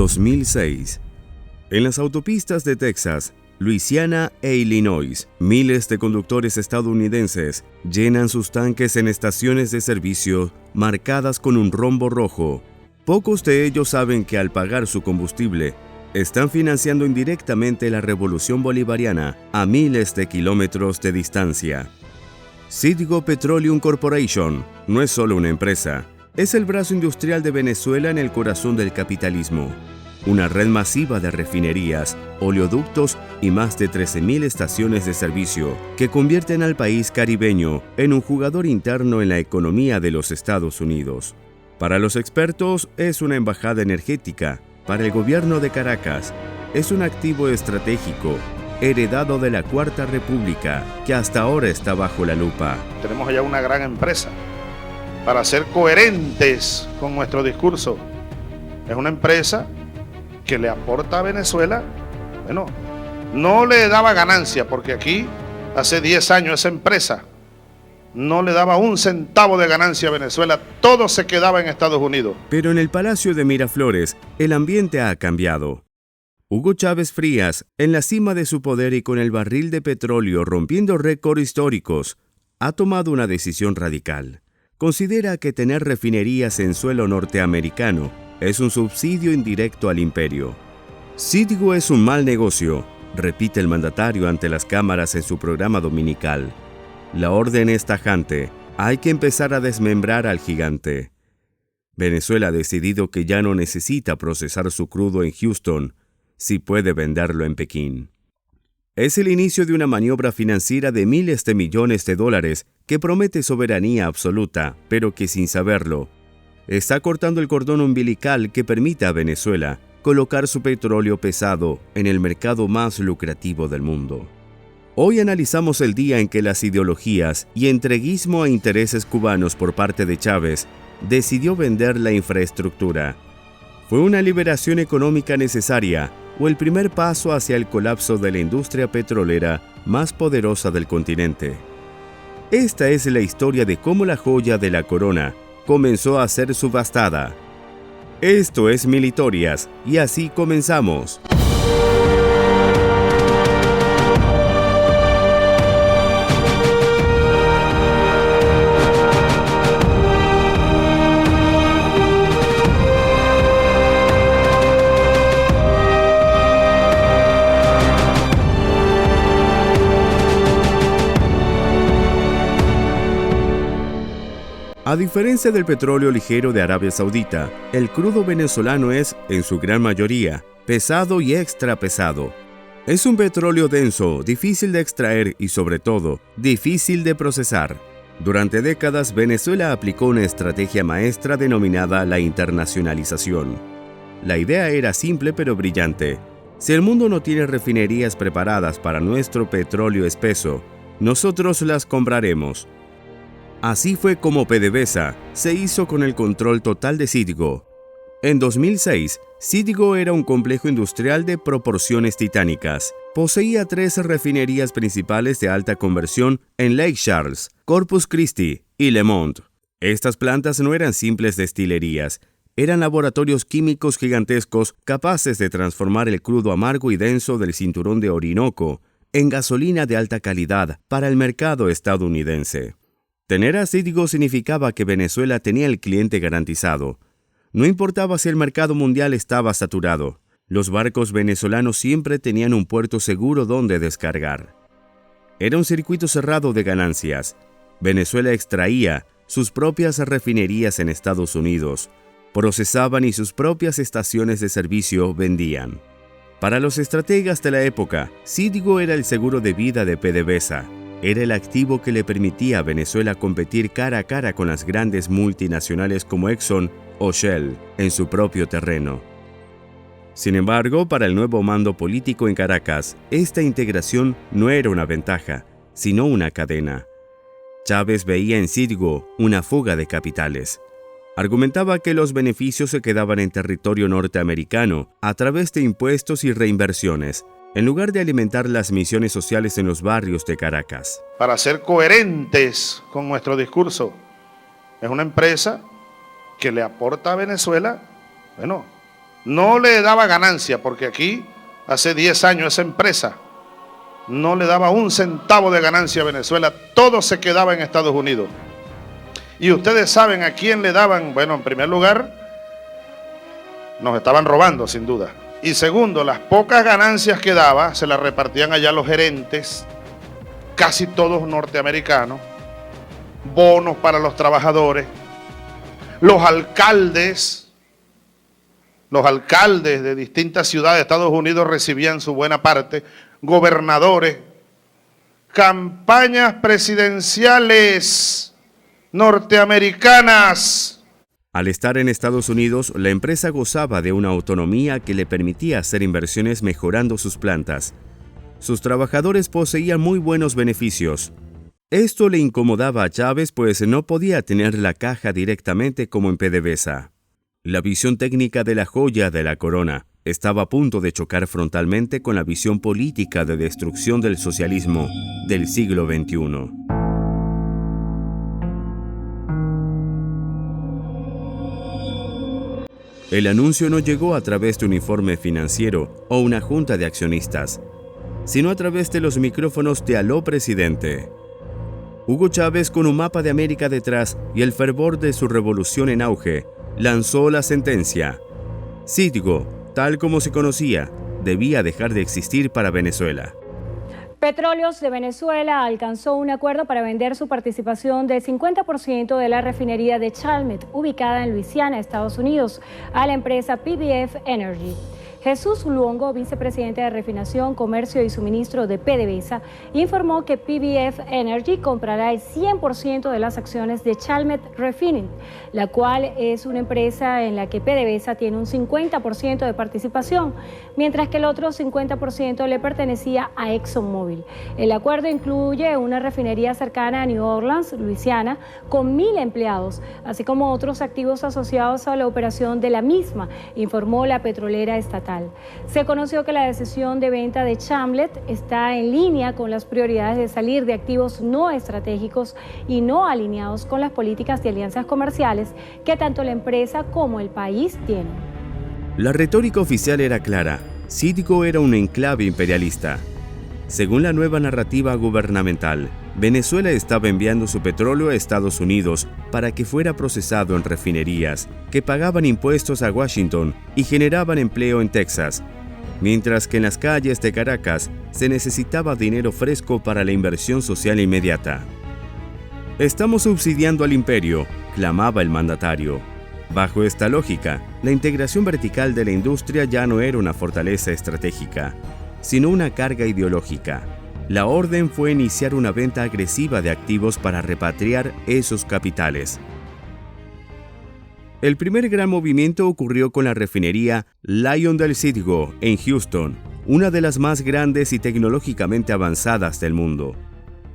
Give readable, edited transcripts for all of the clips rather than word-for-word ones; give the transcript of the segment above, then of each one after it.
2006. En las autopistas de Texas, Luisiana e Illinois, miles de conductores estadounidenses llenan sus tanques en estaciones de servicio marcadas con un rombo rojo. Pocos de ellos saben que al pagar su combustible, están financiando indirectamente la revolución bolivariana a miles de kilómetros de distancia. Citgo Petroleum Corporation no es solo una empresa, es el brazo industrial de Venezuela en el corazón del capitalismo. Una red masiva de refinerías, oleoductos y más de 13.000 estaciones de servicio que convierten al país caribeño en un jugador interno en la economía de los Estados Unidos. Para los expertos, es una embajada energética. Para el gobierno de Caracas, es un activo estratégico, heredado de la Cuarta República, que hasta ahora está bajo la lupa. Tenemos allá una gran empresa. Para ser coherentes con nuestro discurso, es una empresa que le aporta a Venezuela, no le daba ganancia, porque aquí hace 10 años esa empresa no le daba un centavo de ganancia a Venezuela, todo se quedaba en Estados Unidos. Pero en el Palacio de Miraflores, el ambiente ha cambiado. Hugo Chávez Frías, en la cima de su poder y con el barril de petróleo rompiendo récords históricos, ha tomado una decisión radical. Considera que tener refinerías en suelo norteamericano es un subsidio indirecto al imperio. Citgo es un mal negocio, repite el mandatario ante las cámaras en su programa dominical. La orden es tajante, hay que empezar a desmembrar al gigante. Venezuela ha decidido que ya no necesita procesar su crudo en Houston, si puede venderlo en Pekín. Es el inicio de una maniobra financiera de miles de millones de dólares que promete soberanía absoluta, pero que sin saberlo, está cortando el cordón umbilical que permite a Venezuela colocar su petróleo pesado en el mercado más lucrativo del mundo. Hoy analizamos el día en que las ideologías y entreguismo a intereses cubanos por parte de Chávez decidió vender la infraestructura. ¿Fue una liberación económica necesaria o el primer paso hacia el colapso de la industria petrolera más poderosa del continente? Esta es la historia de cómo la joya de la corona comenzó a ser subastada. Esto es Mil Historias y así comenzamos. A diferencia del petróleo ligero de Arabia Saudita, el crudo venezolano es, en su gran mayoría, pesado y extra pesado. Es un petróleo denso, difícil de extraer y, sobre todo, difícil de procesar. Durante décadas, Venezuela aplicó una estrategia maestra denominada la internacionalización. La idea era simple pero brillante. Si el mundo no tiene refinerías preparadas para nuestro petróleo espeso, nosotros las compraremos. Así fue como PDVSA se hizo con el control total de Citgo. En 2006, Citgo era un complejo industrial de proporciones titánicas. Poseía 3 refinerías principales de alta conversión en Lake Charles, Corpus Christi y Lemont. Estas plantas no eran simples destilerías, eran laboratorios químicos gigantescos capaces de transformar el crudo amargo y denso del cinturón de Orinoco en gasolina de alta calidad para el mercado estadounidense. Tener a Citgo significaba que Venezuela tenía el cliente garantizado. No importaba si el mercado mundial estaba saturado, los barcos venezolanos siempre tenían un puerto seguro donde descargar. Era un circuito cerrado de ganancias. Venezuela extraía sus propias refinerías en Estados Unidos, procesaban y sus propias estaciones de servicio vendían. Para los estrategas de la época, Citgo era el seguro de vida de PDVSA. Era el activo que le permitía a Venezuela competir cara a cara con las grandes multinacionales como Exxon o Shell en su propio terreno. Sin embargo, para el nuevo mando político en Caracas, esta integración no era una ventaja, sino una cadena. Chávez veía en Citgo una fuga de capitales. Argumentaba que los beneficios se quedaban en territorio norteamericano a través de impuestos y reinversiones, en lugar de alimentar las misiones sociales en los barrios de Caracas. Para ser coherentes con nuestro discurso, es una empresa que le aporta a Venezuela, no le daba ganancia, porque aquí hace 10 años esa empresa no le daba un centavo de ganancia a Venezuela, todo se quedaba en Estados Unidos. Y ustedes saben a quién le daban. Bueno, en primer lugar, nos estaban robando sin duda. Y segundo, las pocas ganancias que daba se las repartían allá los gerentes, casi todos norteamericanos, bonos para los trabajadores, los alcaldes de distintas ciudades de Estados Unidos recibían su buena parte, gobernadores, campañas presidenciales norteamericanas. Al estar en Estados Unidos, la empresa gozaba de una autonomía que le permitía hacer inversiones mejorando sus plantas. Sus trabajadores poseían muy buenos beneficios. Esto le incomodaba a Chávez, pues no podía tener la caja directamente como en PDVSA. La visión técnica de la joya de la corona estaba a punto de chocar frontalmente con la visión política de destrucción del socialismo del siglo XXI. El anuncio no llegó a través de un informe financiero o una junta de accionistas, sino a través de los micrófonos de Aló Presidente. Hugo Chávez, con un mapa de América detrás y el fervor de su revolución en auge, lanzó la sentencia. Citgo, tal como se conocía, debía dejar de existir para Venezuela. Petróleos de Venezuela alcanzó un acuerdo para vender su participación del 50% de la refinería de Chalmette, ubicada en Luisiana, Estados Unidos, a la empresa PBF Energy. Jesús Luongo, vicepresidente de Refinación, Comercio y Suministro de PDVSA, informó que PBF Energy comprará el 100% de las acciones de Chalmette Refining, la cual es una empresa en la que PDVSA tiene un 50% de participación, mientras que el otro 50% le pertenecía a ExxonMobil. El acuerdo incluye una refinería cercana a New Orleans, Luisiana, con 1,000 empleados, así como otros activos asociados a la operación de la misma, informó la petrolera estatal. Se conoció que la decisión de venta de Chalmette está en línea con las prioridades de salir de activos no estratégicos y no alineados con las políticas de alianzas comerciales que tanto la empresa como el país tienen. La retórica oficial era clara. Citgo era un enclave imperialista. Según la nueva narrativa gubernamental, Venezuela estaba enviando su petróleo a Estados Unidos para que fuera procesado en refinerías que pagaban impuestos a Washington y generaban empleo en Texas, mientras que en las calles de Caracas se necesitaba dinero fresco para la inversión social inmediata. Estamos subsidiando al imperio, clamaba el mandatario. Bajo esta lógica, la integración vertical de la industria ya no era una fortaleza estratégica, sino una carga ideológica. La orden fue iniciar una venta agresiva de activos para repatriar esos capitales. El primer gran movimiento ocurrió con la refinería Lion del Citgo en Houston, una de las más grandes y tecnológicamente avanzadas del mundo.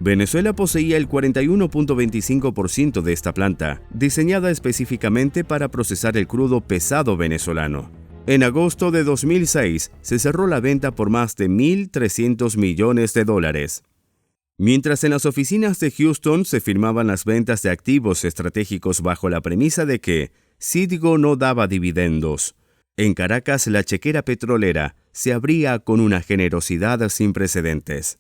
Venezuela poseía el 41.25% de esta planta, diseñada específicamente para procesar el crudo pesado venezolano. En agosto de 2006 se cerró la venta por más de $1.300 millones. Mientras en las oficinas de Houston se firmaban las ventas de activos estratégicos bajo la premisa de que Citgo no daba dividendos, en Caracas la chequera petrolera se abría con una generosidad sin precedentes.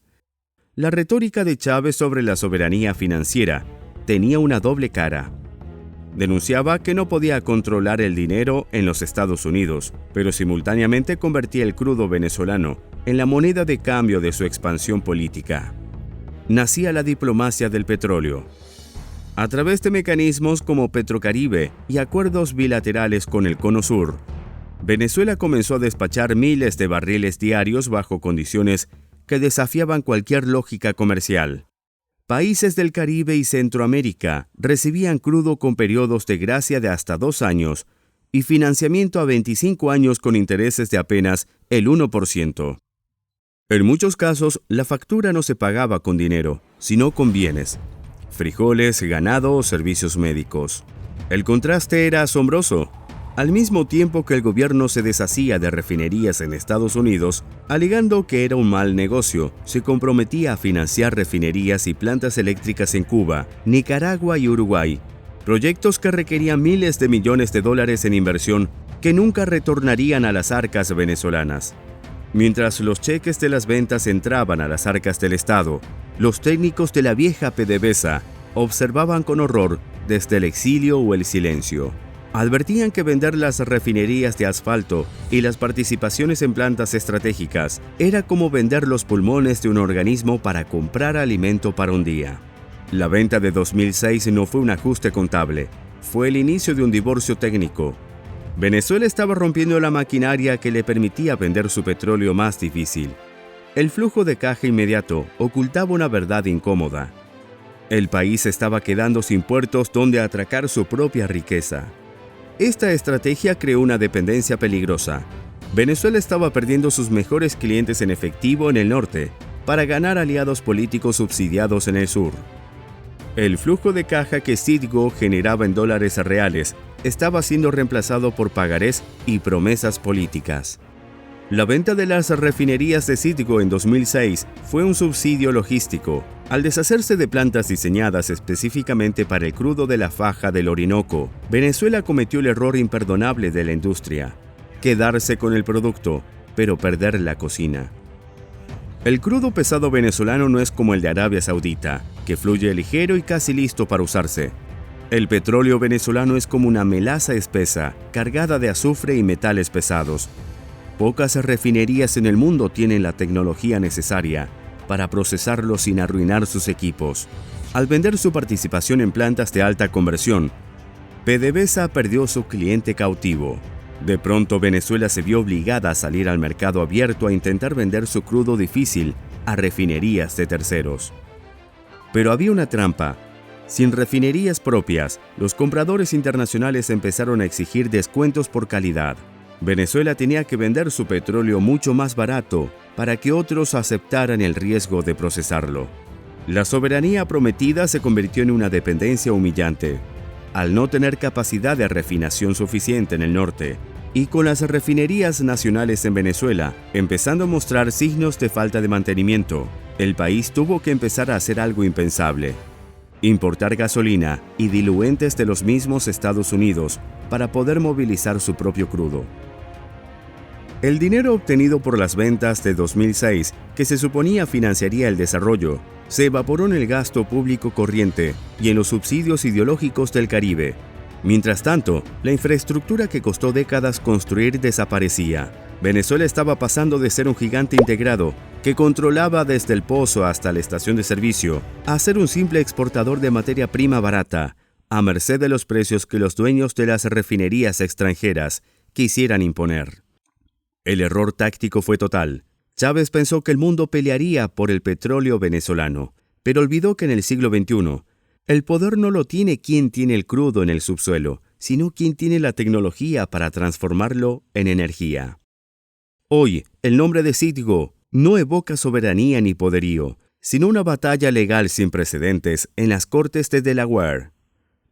La retórica de Chávez sobre la soberanía financiera tenía una doble cara. Denunciaba que no podía controlar el dinero en los Estados Unidos, pero simultáneamente convertía el crudo venezolano en la moneda de cambio de su expansión política. Nacía la diplomacia del petróleo. A través de mecanismos como Petrocaribe y acuerdos bilaterales con el Cono Sur, Venezuela comenzó a despachar miles de barriles diarios bajo condiciones que desafiaban cualquier lógica comercial. Países del Caribe y Centroamérica recibían crudo con periodos de gracia de hasta 2 años y financiamiento a 25 años con intereses de apenas el 1%. En muchos casos, la factura no se pagaba con dinero, sino con bienes: frijoles, ganado o servicios médicos. El contraste era asombroso. Al mismo tiempo que el gobierno se deshacía de refinerías en Estados Unidos, alegando que era un mal negocio, se comprometía a financiar refinerías y plantas eléctricas en Cuba, Nicaragua y Uruguay, proyectos que requerían miles de millones de dólares en inversión que nunca retornarían a las arcas venezolanas. Mientras los cheques de las ventas entraban a las arcas del Estado, los técnicos de la vieja PDVSA observaban con horror desde el exilio o el silencio. Advertían que vender las refinerías de asfalto y las participaciones en plantas estratégicas era como vender los pulmones de un organismo para comprar alimento para un día. La venta de 2006 no fue un ajuste contable, fue el inicio de un divorcio técnico. Venezuela estaba rompiendo la maquinaria que le permitía vender su petróleo más difícil. El flujo de caja inmediato ocultaba una verdad incómoda. El país estaba quedando sin puertos donde atracar su propia riqueza. Esta estrategia creó una dependencia peligrosa. Venezuela estaba perdiendo sus mejores clientes en efectivo en el norte para ganar aliados políticos subsidiados en el sur. El flujo de caja que Citgo generaba en dólares reales estaba siendo reemplazado por pagarés y promesas políticas. La venta de las refinerías de Citgo en 2006 fue un subsidio logístico. Al deshacerse de plantas diseñadas específicamente para el crudo de la faja del Orinoco, Venezuela cometió el error imperdonable de la industria: quedarse con el producto, pero perder la cocina. El crudo pesado venezolano no es como el de Arabia Saudita, que fluye ligero y casi listo para usarse. El petróleo venezolano es como una melaza espesa, cargada de azufre y metales pesados. Pocas refinerías en el mundo tienen la tecnología necesaria para procesarlo sin arruinar sus equipos. Al vender su participación en plantas de alta conversión, PDVSA perdió su cliente cautivo. De pronto Venezuela se vio obligada a salir al mercado abierto a intentar vender su crudo difícil a refinerías de terceros. Pero había una trampa. Sin refinerías propias, los compradores internacionales empezaron a exigir descuentos por calidad. Venezuela tenía que vender su petróleo mucho más barato para que otros aceptaran el riesgo de procesarlo. La soberanía prometida se convirtió en una dependencia humillante. Al no tener capacidad de refinación suficiente en el norte, y con las refinerías nacionales en Venezuela empezando a mostrar signos de falta de mantenimiento, el país tuvo que empezar a hacer algo impensable: importar gasolina y diluentes de los mismos Estados Unidos para poder movilizar su propio crudo. El dinero obtenido por las ventas de 2006, que se suponía financiaría el desarrollo, se evaporó en el gasto público corriente y en los subsidios ideológicos del Caribe. Mientras tanto, la infraestructura que costó décadas construir desaparecía. Venezuela estaba pasando de ser un gigante integrado que controlaba desde el pozo hasta la estación de servicio a ser un simple exportador de materia prima barata, a merced de los precios que los dueños de las refinerías extranjeras quisieran imponer. El error táctico fue total. Chávez pensó que el mundo pelearía por el petróleo venezolano, pero olvidó que en el siglo XXI, el poder no lo tiene quien tiene el crudo en el subsuelo, sino quien tiene la tecnología para transformarlo en energía. Hoy, el nombre de Citgo no evoca soberanía ni poderío, sino una batalla legal sin precedentes en las Cortes de Delaware.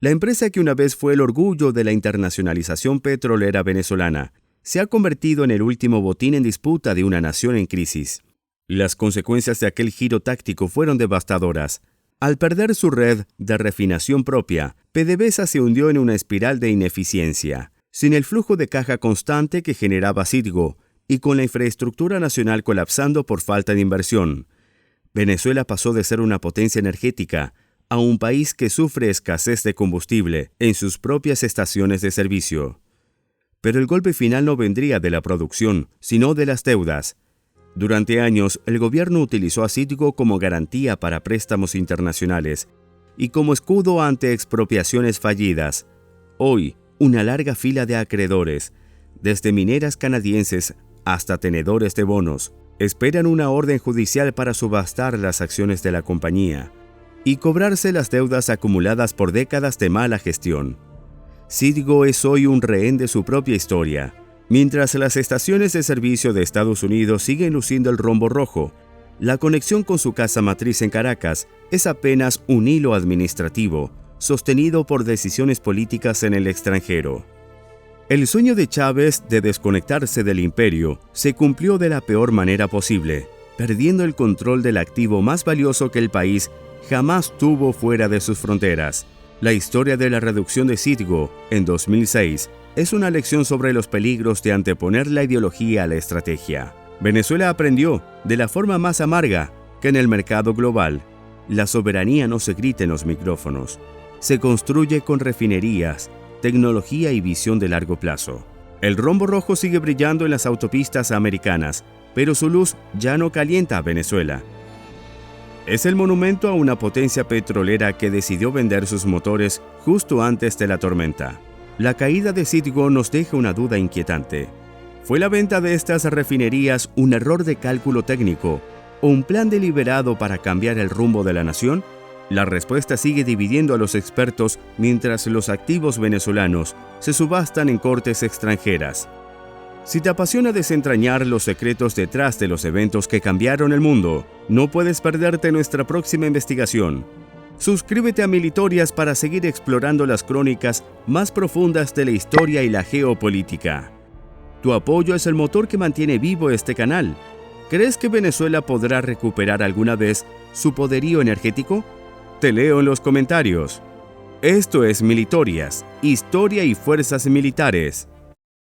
La empresa que una vez fue el orgullo de la internacionalización petrolera venezolana se ha convertido en el último botín en disputa de una nación en crisis. Las consecuencias de aquel giro táctico fueron devastadoras. Al perder su red de refinación propia, PDVSA se hundió en una espiral de ineficiencia. Sin el flujo de caja constante que generaba Citgo y con la infraestructura nacional colapsando por falta de inversión, Venezuela pasó de ser una potencia energética a un país que sufre escasez de combustible en sus propias estaciones de servicio. Pero el golpe final no vendría de la producción, sino de las deudas. Durante años, el gobierno utilizó a Citgo como garantía para préstamos internacionales y como escudo ante expropiaciones fallidas. Hoy, una larga fila de acreedores, desde mineras canadienses hasta tenedores de bonos, esperan una orden judicial para subastar las acciones de la compañía y cobrarse las deudas acumuladas por décadas de mala gestión. Citgo es hoy un rehén de su propia historia. Mientras las estaciones de servicio de Estados Unidos siguen luciendo el rombo rojo, la conexión con su casa matriz en Caracas es apenas un hilo administrativo, sostenido por decisiones políticas en el extranjero. El sueño de Chávez de desconectarse del imperio se cumplió de la peor manera posible, perdiendo el control del activo más valioso que el país jamás tuvo fuera de sus fronteras: La historia de la reducción de Citgo en 2006 es una lección sobre los peligros de anteponer la ideología a la estrategia. Venezuela aprendió, de la forma más amarga, que en el mercado global, la soberanía no se grita en los micrófonos, se construye con refinerías, tecnología y visión de largo plazo. El rombo rojo sigue brillando en las autopistas americanas, pero su luz ya no calienta a Venezuela. Es el monumento a una potencia petrolera que decidió vender sus motores justo antes de la tormenta. La caída de Citgo nos deja una duda inquietante. ¿Fue la venta de estas refinerías un error de cálculo técnico o un plan deliberado para cambiar el rumbo de la nación? La respuesta sigue dividiendo a los expertos mientras los activos venezolanos se subastan en cortes extranjeras. Si te apasiona desentrañar los secretos detrás de los eventos que cambiaron el mundo, no puedes perderte nuestra próxima investigación. Suscríbete a Militorias para seguir explorando las crónicas más profundas de la historia y la geopolítica. Tu apoyo es el motor que mantiene vivo este canal. ¿Crees que Venezuela podrá recuperar alguna vez su poderío energético? Te leo en los comentarios. Esto es Militorias, Historia y Fuerzas Militares.